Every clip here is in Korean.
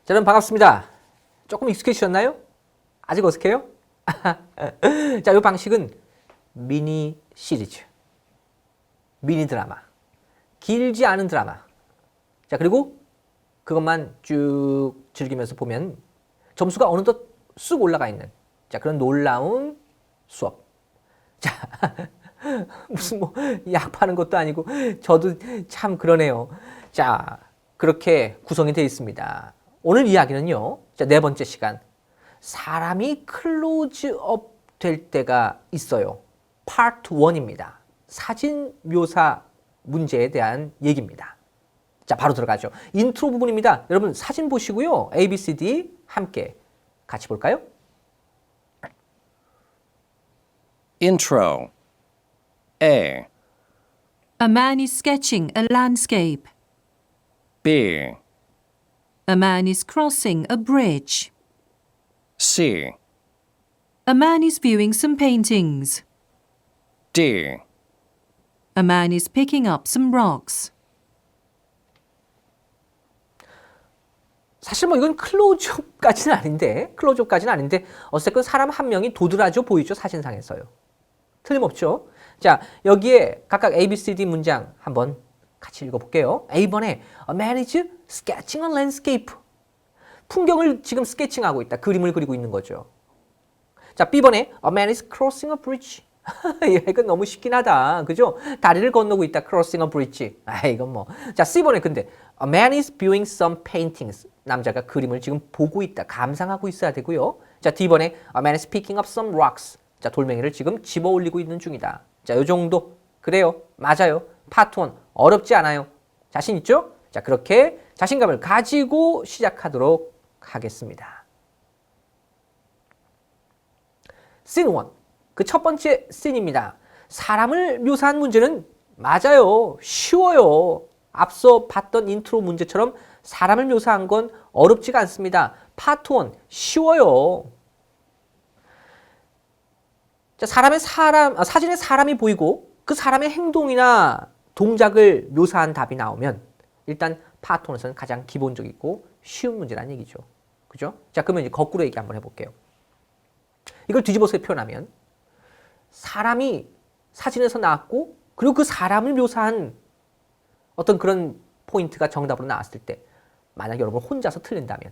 자, 여러분 반갑습니다. 조금 익숙해지셨나요? 아직 어색해요? 자, 이 방식은 미니 시리즈, 미니 드라마, 길지 않은 드라마. 자, 그리고 그것만 쭉 즐기면서 보면 점수가 어느덧 쑥 올라가 있는 자, 그런 놀라운 수업. 자, 무슨 뭐 약 파는 것도 아니고 저도 참 그러네요. 자, 그렇게 구성이 되어 있습니다. 오늘 이야기는요. 자, 네 번째 시간. 사람이 클로즈업 될 때가 있어요. 파트 1입니다. 사진 묘사 문제에 대한 얘기입니다. 자, 바로 들어가죠. 인트로 부분입니다. 여러분 사진 보시고요. A, B, C, D 함께 같이 볼까요? Intro. A. A man is sketching a landscape. B. A man is crossing a bridge. C. A man is viewing some paintings. D. A man is picking up some rocks. 사실 뭐 이건 클로즈업까지는 아닌데 어쨌든 사람 한 명이 도드라져 보이죠, 사진상에서요. 틀림없죠. 자, 여기에 각각 A, B, C, D 문장 한번 같이 읽어볼게요. A번에 A man is sketching a landscape. 풍경을 지금 스케칭하고 있다. 그림을 그리고 있는 거죠. 자, B번에 A man is crossing a bridge. 이건 너무 쉽긴 하다. 그죠? 다리를 건너고 있다. crossing a bridge. 이건 뭐. 자, C번에 근데 A man is viewing some paintings. 남자가 그림을 지금 보고 있다. 감상하고 있어야 되고요. 자, D번에 A man is picking up some rocks. 자, 돌멩이를 지금 집어 올리고 있는 중이다. 자, 요 정도. 그래요. 맞아요. 파트 1. 어렵지 않아요. 자신 있죠? 자, 그렇게 자신감을 가지고 시작하도록 하겠습니다. 씬 1. 그 첫 번째 씬입니다. 사람을 묘사한 문제는 맞아요. 쉬워요. 앞서 봤던 인트로 문제처럼 사람을 묘사한 건 어렵지가 않습니다. 파트 1. 쉬워요. 자, 사진에 사람이 보이고 그 사람의 행동이나 동작을 묘사한 답이 나오면 일단 파트 1에서는 가장 기본적이고 쉬운 문제라는 얘기죠. 그죠? 자, 그러면 이제 거꾸로 얘기 한번 해볼게요. 이걸 뒤집어서 표현하면 사람이 사진에서 나왔고 그리고 그 사람을 묘사한 어떤 그런 포인트가 정답으로 나왔을 때 만약 여러분 혼자서 틀린다면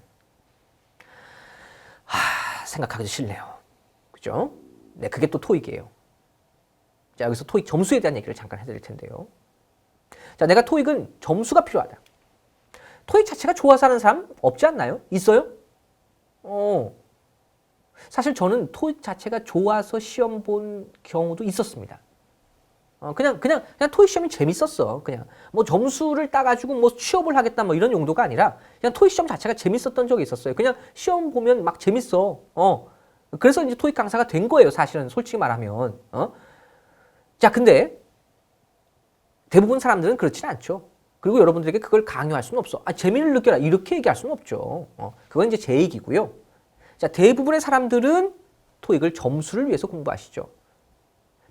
생각하기도 싫네요. 그죠? 네, 그게 또 토익이에요. 자, 여기서 토익 점수에 대한 얘기를 잠깐 해드릴 텐데요. 자, 내가 토익은 점수가 필요하다. 토익 자체가 좋아서 하는 사람 없지 않나요? 있어요? 사실 저는 토익 자체가 좋아서 시험 본 경우도 있었습니다. 그냥 토익 시험이 재밌었어. 그냥 뭐 점수를 따가지고 뭐 취업을 하겠다 뭐 이런 용도가 아니라 그냥 토익 시험 자체가 재밌었던 적이 있었어요. 그냥 시험 보면 막 재밌어. 그래서 이제 토익 강사가 된 거예요. 사실은 솔직히 말하면. 자, 근데 대부분 사람들은 그렇지는 않죠. 그리고 여러분들에게 그걸 강요할 수는 없어. 재미를 느껴라 이렇게 얘기할 수는 없죠. 그건 이제 제 얘기고요. 자, 대부분의 사람들은 토익을 점수를 위해서 공부하시죠.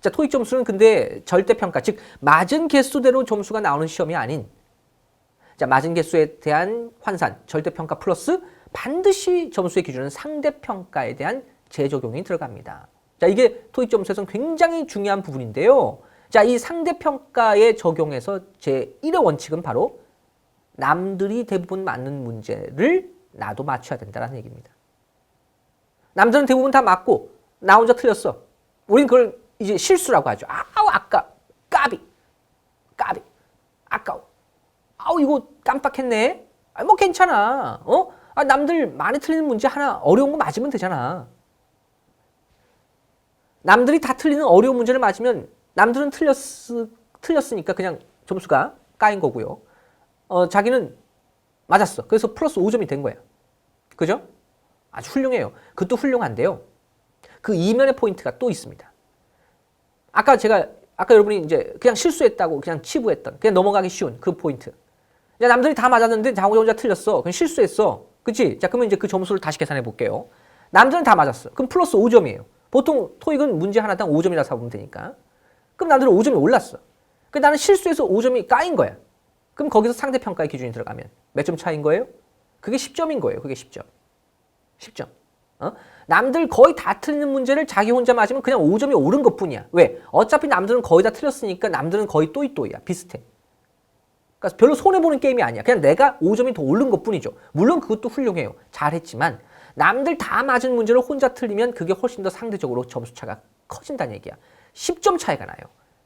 자, 토익 점수는 근데 절대평가, 즉 맞은 개수대로 점수가 나오는 시험이 아닌 자, 맞은 개수에 대한 환산, 절대평가 플러스 반드시 점수의 기준은 상대평가에 대한 재적용이 들어갑니다. 자, 이게 토익 점수에서는 굉장히 중요한 부분인데요. 자, 이 상대평가에 적용해서 제1의 원칙은 바로 남들이 대부분 맞는 문제를 나도 맞춰야 된다는 얘기입니다. 남들은 대부분 다 맞고 나 혼자 틀렸어. 우린 그걸 이제 실수라고 하죠. 까비, 아까워. 이거 깜빡했네. 뭐 괜찮아. 남들 많이 틀리는 문제 하나 어려운 거 맞으면 되잖아. 남들이 다 틀리는 어려운 문제를 맞으면 남들은 틀렸으니까 그냥 점수가 까인 거고요. 자기는 맞았어. 그래서 플러스 5점이 된 거야. 그죠? 아주 훌륭해요. 그것도 훌륭한데요. 그 이면의 포인트가 또 있습니다. 아까 여러분이 이제 그냥 실수했다고 그냥 치부했던, 그냥 넘어가기 쉬운 그 포인트. 이제 남들이 다 맞았는데 나 혼자 틀렸어. 그냥 실수했어. 그치? 자, 그러면 이제 그 점수를 다시 계산해 볼게요. 남들은 다 맞았어. 그럼 플러스 5점이에요. 보통 토익은 문제 하나당 5점이라 잡으면 되니까. 그럼 남들은 5점이 올랐어. 나는 실수해서 5점이 까인 거야. 그럼 거기서 상대평가의 기준이 들어가면 몇 점 차이인 거예요? 그게 10점인 거예요. 그게 10점. 10점. 남들 거의 다 틀리는 문제를 자기 혼자 맞으면 그냥 5점이 오른 것뿐이야. 왜? 어차피 남들은 거의 다 틀렸으니까 남들은 거의 또이또이야. 비슷해. 그러니까 별로 손해보는 게임이 아니야. 그냥 내가 5점이 더 오른 것뿐이죠. 물론 그것도 훌륭해요. 잘했지만 남들 다 맞은 문제를 혼자 틀리면 그게 훨씬 더 상대적으로 점수 차가 커진다는 얘기야. 10점 차이가 나요.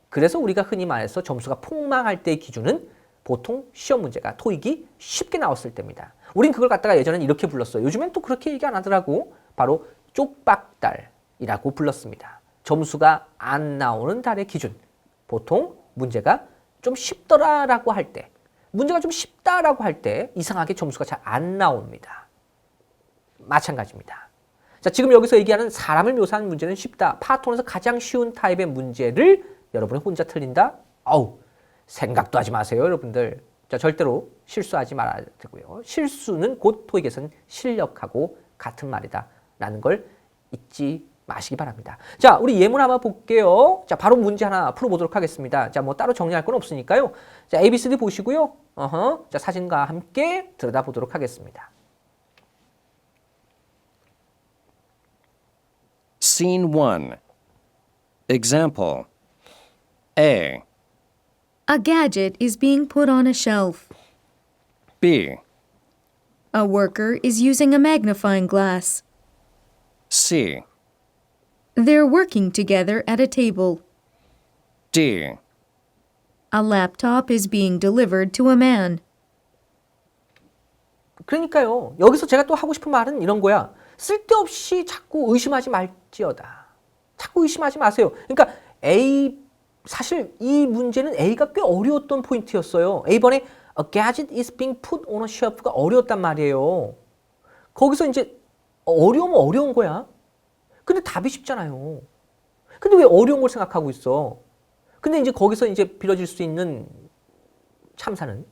그래서 우리가 흔히 말해서 점수가 폭망할 때의 기준은 보통 시험 문제가 토익이 쉽게 나왔을 때입니다. 우린 그걸 갖다가 예전엔 이렇게 불렀어요. 요즘엔 또 그렇게 얘기 안 하더라고. 바로 쪽박달이라고 불렀습니다. 점수가 안 나오는 달의 기준. 보통 문제가 좀 쉽더라라고 할 때, 문제가 좀 쉽다라고 할 때 이상하게 점수가 잘 안 나옵니다. 마찬가지입니다. 자, 지금 여기서 얘기하는 사람을 묘사하는 문제는 쉽다. 파톤에서 가장 쉬운 타입의 문제를 여러분이 혼자 틀린다? 어우, 생각도 하지 마세요, 여러분들. 자, 절대로 실수하지 말아야 되고요. 실수는 곧 토익에서는 실력하고 같은 말이다 라는 걸 잊지 마시기 바랍니다. 자, 우리 예문 한번 볼게요. 자, 바로 문제 하나 풀어보도록 하겠습니다. 자, 뭐 따로 정리할 건 없으니까요. 자, ABCD 보시고요. 자, 사진과 함께 들여다보도록 하겠습니다. Scene 1. Example. A, A gadget is being put on a shelf. B, A worker is using a magnifying glass. C, They're working together at a table. D. A laptop is being delivered to a man. 그러니까요. 여기서 제가 또 하고 싶은 말은 이런 거야. 쓸데없이 자꾸 의심하지 말지어다. 자꾸 의심하지 마세요. 그러니까 사실 이 문제는 A가 꽤 어려웠던 포인트였어요. A번에 A gadget is being put on a shelf가 어려웠단 말이에요. 거기서 이제 어려우면 어려운 거야. 근데 답이 쉽잖아요. 근데 왜 어려운 걸 생각하고 있어? 근데 이제 거기서 이제 빌어질 수 있는 참사는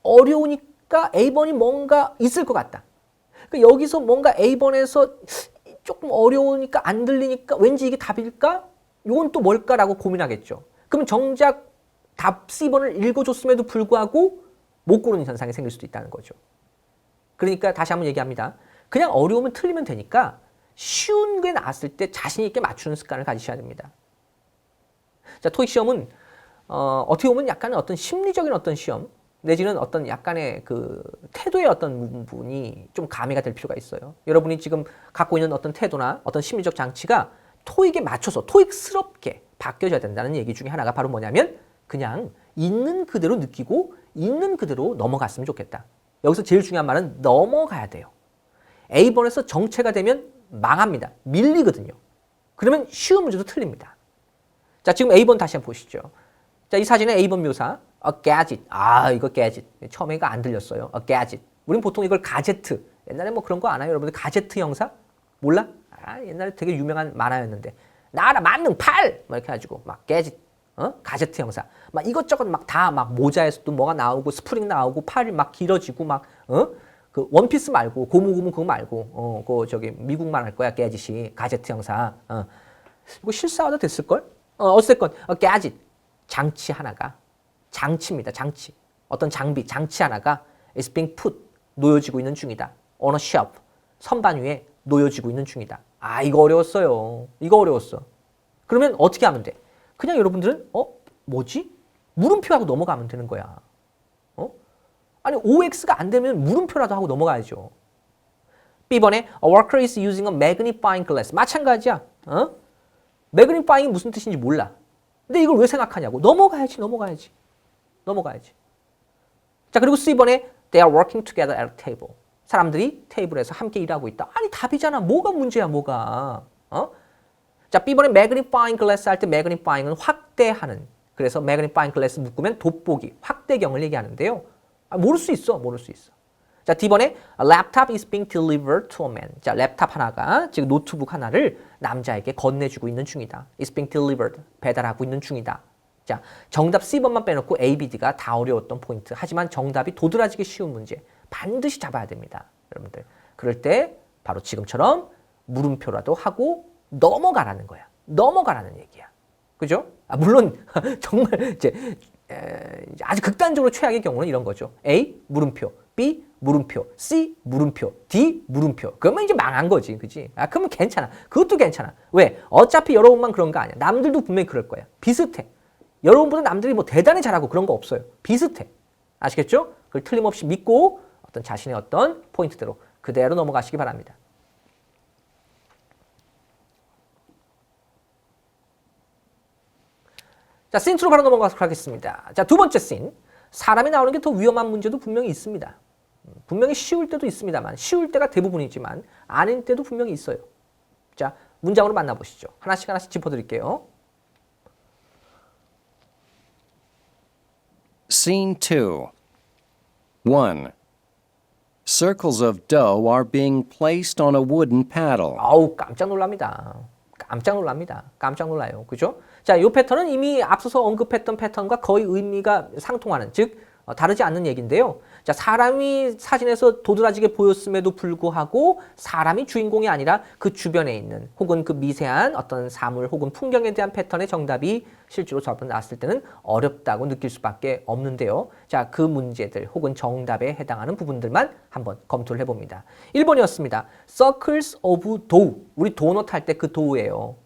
어려우니까 A번이 뭔가 있을 것 같다. 그러니까 여기서 뭔가 A번에서 조금 어려우니까 안 들리니까 왠지 이게 답일까? 이건 또 뭘까라고 고민하겠죠. 그럼 정작 답 C번을 읽어줬음에도 불구하고 못 고르는 현상이 생길 수도 있다는 거죠. 그러니까 다시 한번 얘기합니다. 그냥 어려우면 틀리면 되니까 쉬운 게 나왔을 때 자신 있게 맞추는 습관을 가지셔야 됩니다. 자, 토익 시험은 어떻게 보면 약간 어떤 심리적인 어떤 시험 내지는 어떤 약간의 그 태도의 어떤 부분이 좀 가미가 될 필요가 있어요. 여러분이 지금 갖고 있는 어떤 태도나 어떤 심리적 장치가 토익에 맞춰서 토익스럽게 바뀌어져야 된다는 얘기 중에 하나가 바로 뭐냐면 그냥 있는 그대로 느끼고 있는 그대로 넘어갔으면 좋겠다. 여기서 제일 중요한 말은 넘어가야 돼요. A번에서 정체가 되면 망합니다. 밀리거든요. 그러면 쉬운 문제도 틀립니다. 자, 지금 A번 다시 한번 보시죠. 자, 이 사진의 A번 묘사. A gadget. 아, 이거 gadget. 처음에 이거 안 들렸어요. A gadget. 우린 보통 이걸 가제트. 옛날에 뭐 그런 거 아나요? 여러분들 가제트 형사? 몰라? 아, 옛날에 되게 유명한 만화였는데. 나라 만능 팔! 막 이렇게 해가지고 막 gadget. 가제트 형사. 막 이것저것 막 다 막 모자에서도 뭐가 나오고 스프링 나오고 팔이 막 길어지고 막 그 원피스 말고 고무고무 그거 말고 그 저기 미국만 할 거야. gadget이 가제트 형사. 이거 실사화도 됐을걸? 어쨌건 gadget. 장치 하나가 장치입니다. 장치. 어떤 장비, 장치 하나가 is being put, 놓여지고 있는 중이다. on a shelf, 선반 위에 놓여지고 있는 중이다. 아, 이거 어려웠어요. 이거 어려웠어. 그러면 어떻게 하면 돼? 그냥 여러분들은 뭐지? 물음표하고 넘어가면 되는 거야. 아니, OX가 안 되면 물음표라도 하고 넘어가야죠. B번에 a worker is using a magnifying glass. 마찬가지야. magnifying이 무슨 뜻인지 몰라. 근데 이걸 왜 생각하냐고. 넘어가야지. 자, 그리고 C번에 they are working together at a table. 사람들이 테이블에서 함께 일하고 있다. 아니, 답이잖아. 뭐가 문제야, 뭐가. 자, B번에 magnifying glass 할 때 magnifying은 확대하는. 그래서 magnifying glass 묶으면 돋보기, 확대경을 얘기하는데요. 모를 수 있어. 자, D번에 a laptop is being delivered to a man. 자, 랩탑 하나가, 지금 노트북 하나를 남자에게 건네주고 있는 중이다. is being delivered. 배달하고 있는 중이다. 자, 정답 C번만 빼놓고 A, B, D가 다 어려웠던 포인트. 하지만 정답이 도드라지기 쉬운 문제. 반드시 잡아야 됩니다. 여러분들. 그럴 때 바로 지금처럼 물음표라도 하고 넘어가라는 거야. 넘어가라는 얘기야. 그죠? 물론 정말 이제 이제 아주 극단적으로 최악의 경우는 이런 거죠. A 물음표, B 물음표, C 물음표, D 물음표. 그러면 이제 망한 거지, 그지? 아, 그러면 괜찮아. 그것도 괜찮아. 왜? 어차피 여러분만 그런 거 아니야. 남들도 분명히 그럴 거야. 비슷해. 여러분보다 남들이 뭐 대단히 잘하고 그런 거 없어요. 비슷해. 아시겠죠? 그걸 틀림없이 믿고 어떤 자신의 어떤 포인트대로 그대로 넘어가시기 바랍니다. 자, 씬2로 바로 넘어가도록 하겠습니다. 자, 두 번째 씬. 사람이 나오는 게 더 위험한 문제도 분명히 있습니다. 분명히 쉬울 때도 있습니다만, 쉬울 때가 대부분이지만 아닌 때도 분명히 있어요. 자, 문장으로 만나보시죠. 하나씩 하나씩 짚어드릴게요. Scene 2. 1. Circles of dough are being placed on a wooden paddle. 아우, 깜짝 놀랍니다. 깜짝 놀랍니다. 깜짝 놀라요. 그죠? 자, 이 패턴은 이미 앞서서 언급했던 패턴과 거의 의미가 상통하는, 즉 다르지 않는 얘기인데요. 자, 사람이 사진에서 도드라지게 보였음에도 불구하고 사람이 주인공이 아니라 그 주변에 있는 혹은 그 미세한 어떤 사물 혹은 풍경에 대한 패턴의 정답이 실제로 저번 나왔을 때는 어렵다고 느낄 수밖에 없는데요. 자, 그 문제들 혹은 정답에 해당하는 부분들만 한번 검토를 해봅니다. 1번이었습니다. Circles of dough. 우리 도넛 할 때 그 도우예요.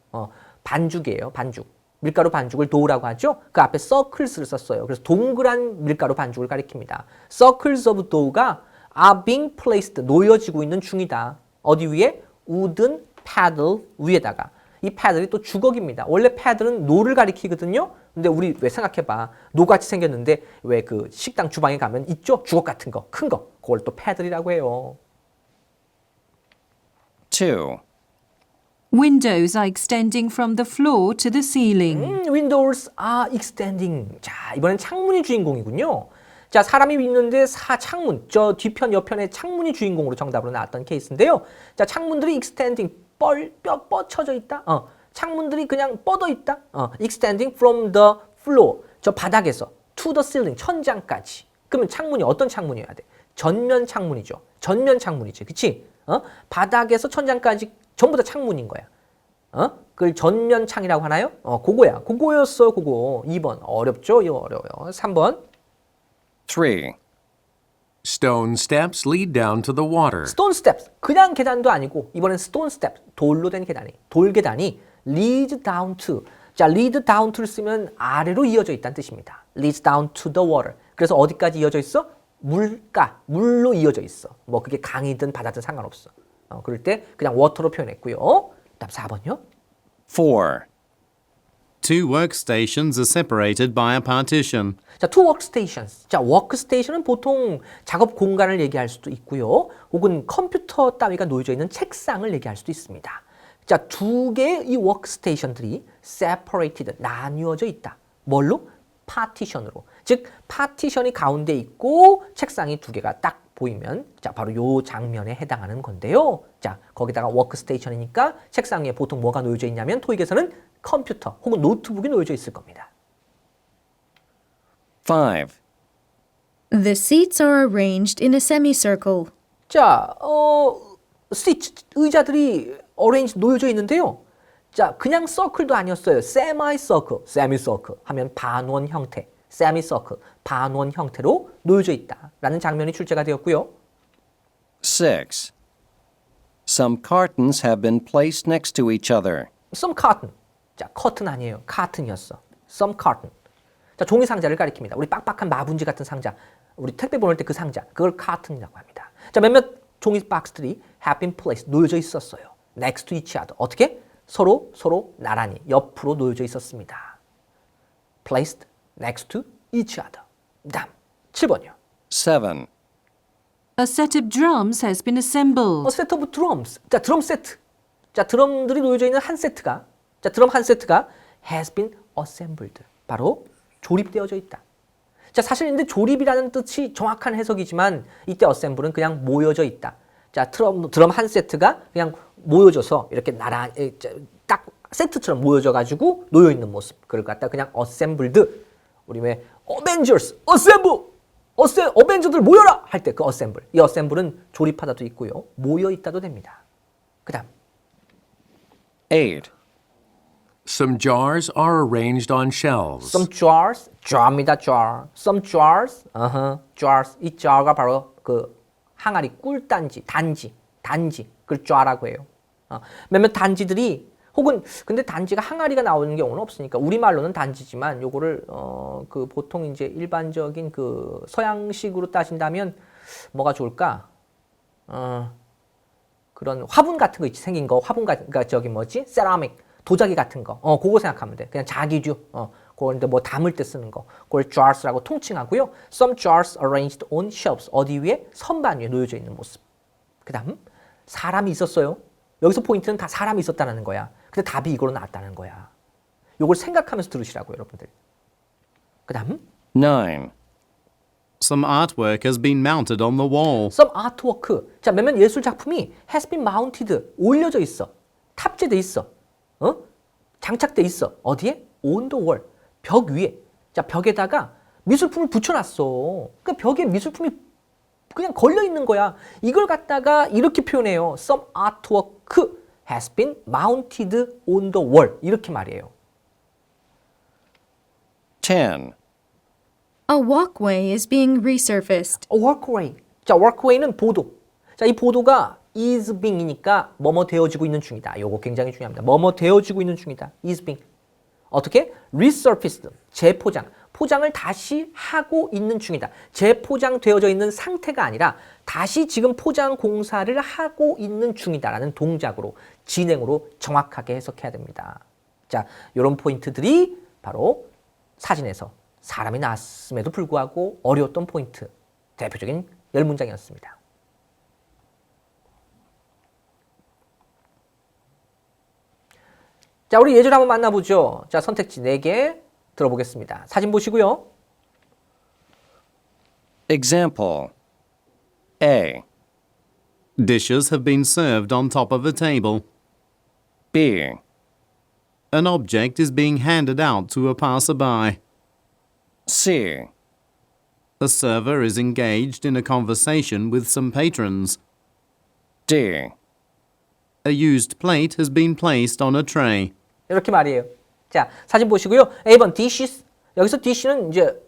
반죽이에요. 반죽. 밀가루 반죽을 도우라고 하죠. 그 앞에 circles를 썼어요. 그래서 동그란 밀가루 반죽을 가리킵니다. Circles of dough가 are being placed, 놓여지고 있는 중이다. 어디 위에? wooden paddle 위에다가. 이 패들이 또 주걱입니다. 원래 패들은 노를 가리키거든요. 근데 우리 왜 생각해봐. 노같이 생겼는데 왜 그 식당 주방에 가면 있죠? 주걱 같은 거, 큰 거. 그걸 또 패들이라고 해요. 2. Windows are extending from the floor to the ceiling. Windows are extending. 자, 이번엔 창문이 주인공이군요. 자, 사람이 있는데 창문, 저 뒤편 옆편에 창문이 주인공으로 정답으로 나왔던 케이스인데요. 자, 창문들이 extending, 뻗쳐져 있다. 창문들이 그냥 뻗어 있다. extending from the floor, 저 바닥에서 to the ceiling, 천장까지. 그러면 창문이 어떤 창문이어야 돼? 전면 창문이죠. 전면 창문이지, 그치? 바닥에서 천장까지 전부 다 창문인 거야. 그걸 전면 창이라고 하나요? 그거야. 그거였어, 그거. 2번. 어렵죠? 이거 어려워요. 3번. 3. Stone steps lead down to the water. stone steps. 그냥 계단도 아니고 이번엔 stone steps. 돌로 된 계단이. 돌 계단이 lead down to. 자, lead down to를 쓰면 아래로 이어져 있다는 뜻입니다. leads down to the water. 그래서 어디까지 이어져 있어? 물로 이어져 있어. 뭐 그게 강이든 바다든 상관없어. 그럴 때 그냥 water로 표현했고요. 다음 4번요. 4. Two workstations are separated by a partition. 자, two workstations. 자, workstation은 보통 작업 공간을 얘기할 수도 있고요. 혹은 컴퓨터 따위가 놓여져 있는 책상을 얘기할 수도 있습니다. 자, 두 개의 이 workstation들이 separated, 나뉘어져 있다. 뭘로? 파티션으로. 즉, 파티션이 가운데 있고 책상이 두 개가 딱 보이면 자, 바로 요 장면에 해당하는 건데요. 자, 거기다가 워크스테이션이니까 책상 위에 보통 뭐가 놓여져 있냐면 토익에서는 컴퓨터 혹은 노트북이 놓여져 있을 겁니다. 5. The seats are arranged in a semicircle. 자, 시트, 의자들이 어레인지 놓여져 있는데요. 자, 그냥 서클도 아니었어요. 세미서클 하면 반원 형태. 세미서클, 반원 형태로 놓여져 있다라는 장면이 출제가 되었고요. 6. Some cartons have been placed next to each other. Some carton. 자, 커튼 아니에요. 카튼이었어. Some carton. 자, 종이 상자를 가리킵니다. 우리 빡빡한 마분지 같은 상자. 우리 택배 보낼 때 그 상자. 그걸 카튼이라고 합니다. 자, 몇몇 종이 박스들이 have been placed, 놓여져 있었어요. Next to each other. 어떻게? 서로 나란히 옆으로 놓여져 있었습니다. Placed next to each other. 다음 7번이요. 7. A set of drums has been assembled. A set of drums. 자, 드럼 세트. 자, 드럼들이 놓여져 있는 한 세트가, 자, 드럼 한 세트가 has been assembled. 바로 조립되어져 있다. 자, 사실 근데 조립이라는 뜻이 정확한 해석이지만 이때 assemble은 그냥 모여져 있다. 자, 드럼 한 세트가 그냥 모여져서 이렇게 나란히 딱 세트처럼 모여져 가지고 놓여 있는 모습. 그걸 갖다 그냥 assembled. 우리 왜 어벤져스 assemble. 어벤져들 모여라 할 때 그 assemble. 이 assemble은 조립하다도 있고요. 모여 있다도 됩니다. 그다음 8. Some jars are arranged on shelves. Some jars, jar입니다, jar. Some jars, jars. 이 jar가 바로 그 항아리 꿀단지, 단지. 그걸 jar라고 해요. 몇몇 단지들이 혹은 근데 단지가 항아리가 나오는 경우는 없으니까 우리말로는 단지지만 요거를 그 보통 이제 일반적인 그 서양식으로 따진다면 뭐가 좋을까? 그런 화분 같은 거 있지 생긴 거 화분 그러니까 저기 뭐지? 세라믹 도자기 같은 거. 그거 생각하면 돼. 그냥 자기주. 그걸 뭐 담을 때 쓰는 거. 그걸 jars라고 통칭하고요. Some jars arranged on shelves. 어디 위에? 선반 위에 놓여져 있는 모습. 그다음 사람이 있었어요. 여기서 포인트는 다 사람이 있었다는 거야. 근데 답이 이거로 나왔다는 거야. 요걸 생각하면서 들으시라고요, 여러분들. 그다음 9. Some artwork has been mounted on the wall. some artwork. 자, 몇몇 예술 작품이 has been mounted. 올려져 있어. 탑재돼 있어. 장착돼 있어. 어디에? on the wall. 벽 위에. 자, 벽에다가 미술품을 붙여놨어. 그 벽에 미술품이 그냥 걸려 있는 거야. 이걸 갖다가 이렇게 표현해요. Some artwork has been mounted on the wall. 이렇게 말이에요. 10. A walkway is being resurfaced. A walkway. 자, walkway는 보도. 자, 이 보도가 is being이니까 뭐뭐 되어지고 있는 중이다. 요거 굉장히 중요합니다. 뭐뭐 되어지고 있는 중이다. is being. 어떻게? resurfaced. 재포장. 포장을 다시 하고 있는 중이다. 재포장되어져 있는 상태가 아니라 다시 지금 포장 공사를 하고 있는 중이다라는 동작으로 진행으로 정확하게 해석해야 됩니다. 자, 이런 포인트들이 바로 사진에서 사람이 나왔음에도 불구하고 어려웠던 포인트, 대표적인 10문장이었습니다. 자, 우리 예절 한번 만나보죠. 자, 선택지 4개 들어보겠습니다. 사진 보시고요. Example. A. Dishes have been served on top of a table. B. An object is being handed out to a passerby. C. The server is engaged in a conversation with some patrons. D. A used plate has been placed on a tray. 이렇게 말이에요. 자, 사진 보시고요. A번 dishes. 여기서 dish는 이제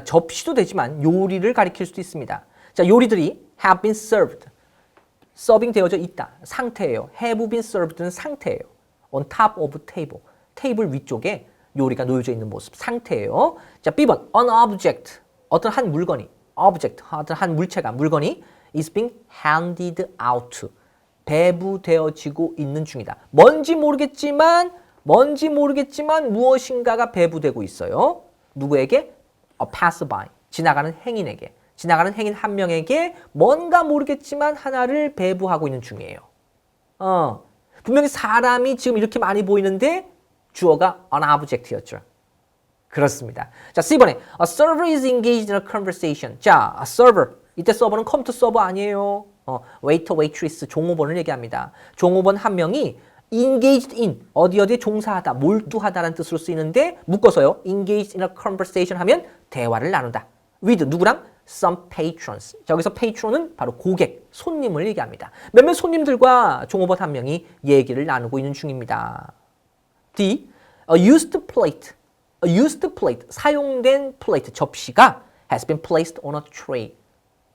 접시도 되지만 요리를 가리킬 수도 있습니다. 자, 요리들이 have been served. 서빙 되어져 있다. 상태예요. have been served는 상태예요. on top of table. 테이블 위쪽에 요리가 놓여져 있는 모습. 상태예요. 자, B번 an object. 어떤 한 물건이 object. 어떤 한 물체가 물건이 is being handed out. 배부되어지고 있는 중이다. 뭔지 모르겠지만 무엇인가가 배부되고 있어요. 누구에게? A passerby. 지나가는 행인에게. 지나가는 행인 한 명에게 뭔가 모르겠지만 하나를 배부하고 있는 중이에요. 분명히 사람이 지금 이렇게 많이 보이는데 주어가 an object였죠. 그렇습니다. 자, C번에 A server is engaged in a conversation. 자, a server. 이때 서버는 컴퓨터 서버 아니에요. waiter, waitress, 종업원을 얘기합니다. 종업원 한 명이 engaged in, 어디에 종사하다, 몰두하다라는 뜻으로 쓰이는데 묶어서요. engaged in a conversation 하면 대화를 나누다. with, 누구랑? some patrons. 자, 여기서 patron은 바로 고객, 손님을 얘기합니다. 몇몇 손님들과 종업원 한 명이 얘기를 나누고 있는 중입니다. D, a used plate. A used plate, 사용된 플레이트, 접시가 has been placed on a tray.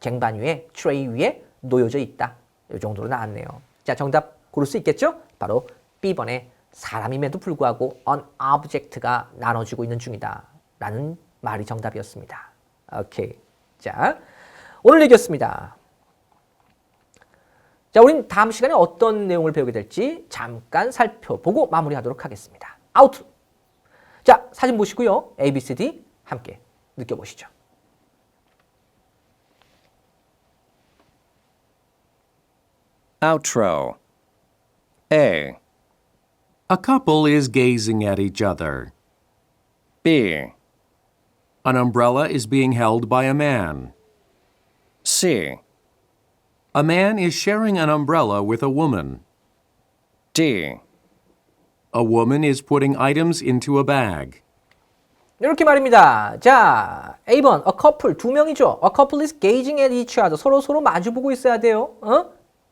쟁반 위에, 트레이 위에 놓여져 있다. 이 정도로 나왔네요. 자, 정답 고를 수 있겠죠? 바로 B번에 사람임에도 불구하고 an object가 나눠지고 있는 중이다. 라는 말이 정답이었습니다. 오케이. 자, 오늘 얘기였습니다. 자, 우린 다음 시간에 어떤 내용을 배우게 될지 잠깐 살펴보고 마무리하도록 하겠습니다. 아웃! 자, 사진 보시고요. A, B, C, D 함께 느껴보시죠. Outro. A. A couple is gazing at each other. B. An umbrella is being held by a man. C. A man is sharing an umbrella with a woman. D. A woman is putting items into a bag. 이렇게 말입니다. 자, A번, a couple, 두 명이죠. A couple is gazing at each other. 서로 마주보고 있어야 돼요.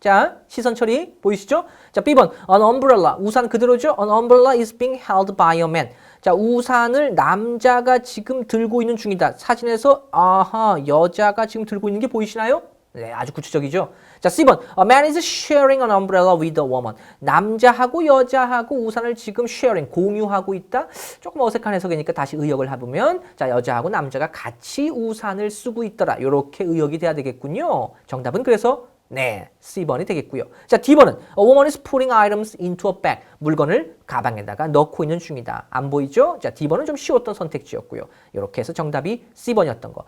자, 시선 처리 보이시죠? 자, B번. An umbrella. 우산 그대로죠? An umbrella is being held by a man. 자, 우산을 남자가 지금 들고 있는 중이다. 사진에서 아하, 여자가 지금 들고 있는 게 보이시나요? 네, 아주 구체적이죠. 자, C번. A man is sharing an umbrella with a woman. 남자하고 여자하고 우산을 지금 sharing, 공유하고 있다. 조금 어색한 해석이니까 다시 의역을 해보면 자, 여자하고 남자가 같이 우산을 쓰고 있더라. 이렇게 의역이 돼야 되겠군요. 정답은 그래서 네, C번이 되겠고요. 자, D번은 A woman is putting items into a bag. 물건을 가방에다가 넣고 있는 중이다. 안 보이죠? 자, D번은 좀 쉬웠던 선택지였고요. 이렇게 해서 정답이 C번이었던 거.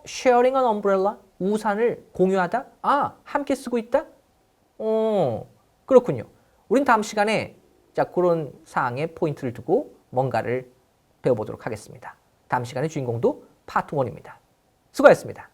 sharing an umbrella? 우산을 공유하다? 아, 함께 쓰고 있다? 그렇군요. 우린 다음 시간에 자, 그런 사항에 포인트를 두고 뭔가를 배워보도록 하겠습니다. 다음 시간의 주인공도 파트 1입니다. 수고하셨습니다.